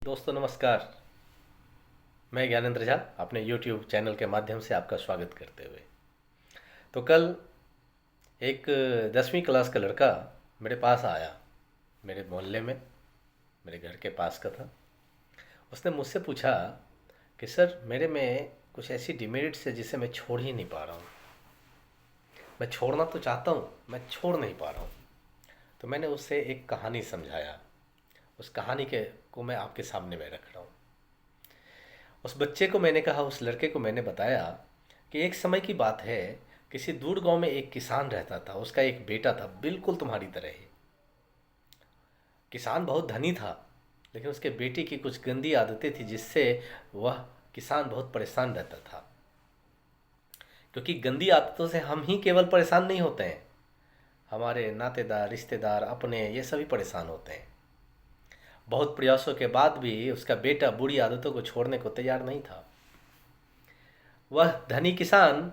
दोस्तों नमस्कार। मैं ज्ञानेंद्र झा अपने YouTube चैनल के माध्यम से आपका स्वागत करते हुए तो कल एक 10वीं क्लास का लड़का मेरे पास आया। मेरे मोहल्ले में मेरे घर के पास का था। उसने मुझसे पूछा कि सर मेरे में कुछ ऐसी डिमेरिट्स है जिसे मैं छोड़ ही नहीं पा रहा हूँ। मैं छोड़ना तो चाहता हूँ, मैं छोड़ नहीं पा रहा हूँ। तो मैंने उससे एक कहानी समझाया। उस कहानी के को मैं आपके सामने में रख रहा हूँ। उस बच्चे को मैंने कहा, उस लड़के को मैंने बताया कि एक समय की बात है, किसी दूर गांव में एक किसान रहता था। उसका एक बेटा था, बिल्कुल तुम्हारी तरह ही। किसान बहुत धनी था, लेकिन उसके बेटे की कुछ गंदी आदतें थी जिससे वह किसान बहुत परेशान रहता था। क्योंकि गंदी आदतों से हम ही केवल परेशान नहीं होते हैं, हमारे नातेदार, रिश्तेदार, अपने, ये सभी परेशान होते हैं। बहुत प्रयासों के बाद भी उसका बेटा बुरी आदतों को छोड़ने को तैयार नहीं था। वह धनी किसान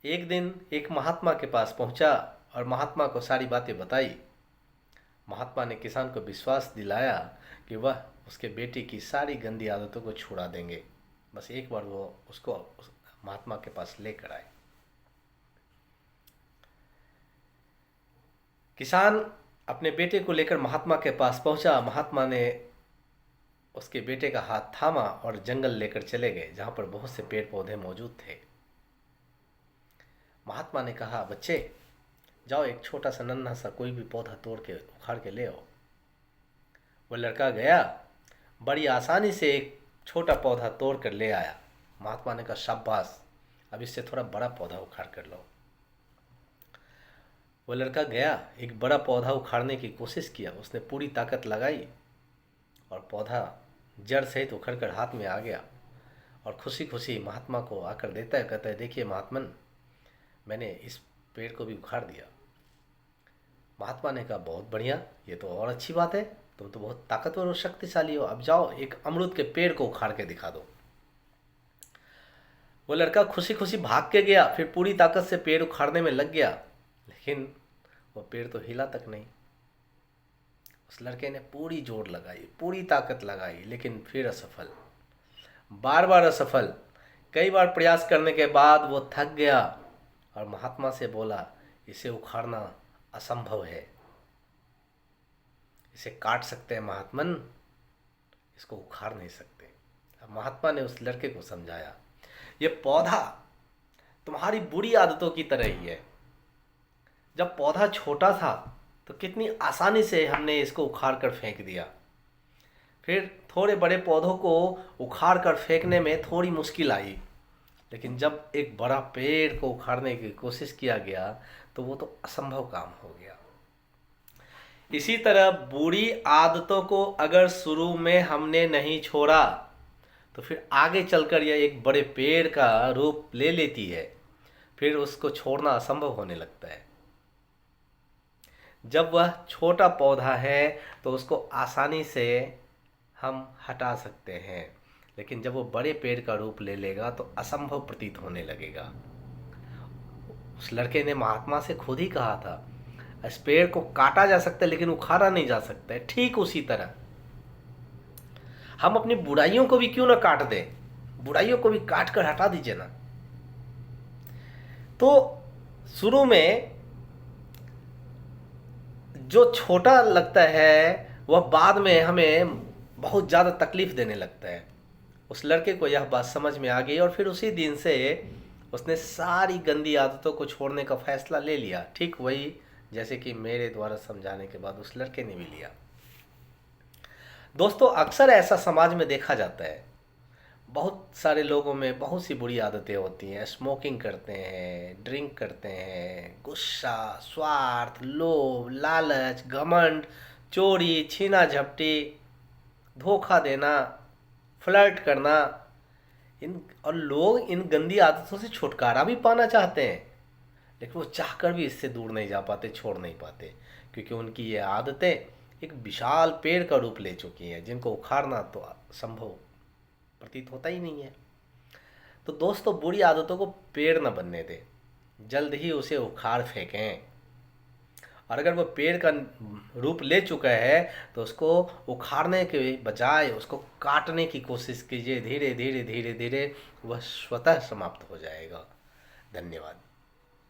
एक दिन एक महात्मा के पास पहुंचा और महात्मा को सारी बातें बताई। महात्मा ने किसान को विश्वास दिलाया कि वह उसके बेटे की सारी गंदी आदतों को छुड़ा देंगे। बस एक बार वो उसको महात्मा के पास लेकर आए। किसान अपने बेटे को लेकर महात्मा के पास पहुंचा। महात्मा ने उसके बेटे का हाथ थामा और जंगल लेकर चले गए, जहां पर बहुत से पेड़ पौधे मौजूद थे। महात्मा ने कहा, बच्चे जाओ, एक छोटा सा नन्हा सा कोई भी पौधा तोड़ के उखाड़ के ले आओ। वह लड़का गया, बड़ी आसानी से एक छोटा पौधा तोड़ कर ले आया। महात्मा ने कहा, शाबाश, अब इससे थोड़ा बड़ा पौधा उखाड़ कर लो। वह लड़का गया, एक बड़ा पौधा उखाड़ने की कोशिश किया। उसने पूरी ताकत लगाई और पौधा जड़ सहित उखड़ कर हाथ में आ गया और खुशी खुशी महात्मा को आकर देता है। कहता है, देखिए महात्मन, मैंने इस पेड़ को भी उखाड़ दिया। महात्मा ने कहा, बहुत बढ़िया, ये तो और अच्छी बात है, तुम तो बहुत ताकतवर और शक्तिशाली हो। अब जाओ, एक अमरूद के पेड़ को उखाड़ के दिखा दो। वो लड़का खुशी खुशी भाग के गया, फिर पूरी ताकत से पेड़ उखाड़ने में लग गया, लेकिन वो पेड़ तो हिला तक नहीं। उस लड़के ने पूरी जोर लगाई, पूरी ताकत लगाई, लेकिन फिर असफल, बार बार असफल। कई बार प्रयास करने के बाद वो थक गया और महात्मा से बोला, इसे उखाड़ना असंभव है, इसे काट सकते हैं महात्मन, इसको उखाड़ नहीं सकते। अब महात्मा ने उस लड़के को समझाया, ये पौधा तुम्हारी बुरी आदतों की तरह ही है। जब पौधा छोटा था तो कितनी आसानी से हमने इसको उखाड़ कर फेंक दिया, फिर थोड़े बड़े पौधों को उखाड़ कर फेंकने में थोड़ी मुश्किल आई, लेकिन जब एक बड़ा पेड़ को उखाड़ने की कोशिश किया गया तो वो तो असंभव काम हो गया। इसी तरह बुरी आदतों को अगर शुरू में हमने नहीं छोड़ा तो फिर आगे चलकर यह एक बड़े पेड़ का रूप ले लेती है, फिर उसको छोड़ना असंभव होने लगता है। जब वह छोटा पौधा है तो उसको आसानी से हम हटा सकते हैं, लेकिन जब वो बड़े पेड़ का रूप ले लेगा तो असंभव प्रतीत होने लगेगा। उस लड़के ने महात्मा से खुद ही कहा था, इस पेड़ को काटा जा सकता है लेकिन उखाड़ा नहीं जा सकता है। ठीक उसी तरह हम अपनी बुराइयों को भी क्यों ना काट दें, बुराइयों को भी काट कर हटा दीजिए ना। तो शुरू में जो छोटा लगता है वह बाद में हमें बहुत ज़्यादा तकलीफ देने लगता है। उस लड़के को यह बात समझ में आ गई और फिर उसी दिन से उसने सारी गंदी आदतों को छोड़ने का फैसला ले लिया। ठीक वही जैसे कि मेरे द्वारा समझाने के बाद उस लड़के ने भी लिया। दोस्तों, अक्सर ऐसा समाज में देखा जाता है, बहुत सारे लोगों में बहुत सी बुरी आदतें होती हैं। स्मोकिंग करते हैं, ड्रिंक करते हैं, गुस्सा, स्वार्थ, लोभ, लालच, घमंड, चोरी, छीना झपटी, धोखा देना, फ्लर्ट करना। लोग इन गंदी आदतों से छुटकारा भी पाना चाहते हैं, लेकिन वो चाहकर भी इससे दूर नहीं जा पाते, छोड़ नहीं पाते, क्योंकि उनकी ये आदतें एक विशाल पेड़ का रूप ले चुकी हैं जिनको उखाड़ना तो संभव प्रतीत होता ही नहीं है। तो दोस्तों, बुरी आदतों को पेड़ न बनने दें, जल्द ही उसे उखाड़ फेंकें और अगर वो पेड़ का रूप ले चुका है तो उसको उखाड़ने के बजाय उसको काटने की कोशिश कीजिए। धीरे धीरे धीरे धीरे वह स्वतः समाप्त हो जाएगा। धन्यवाद।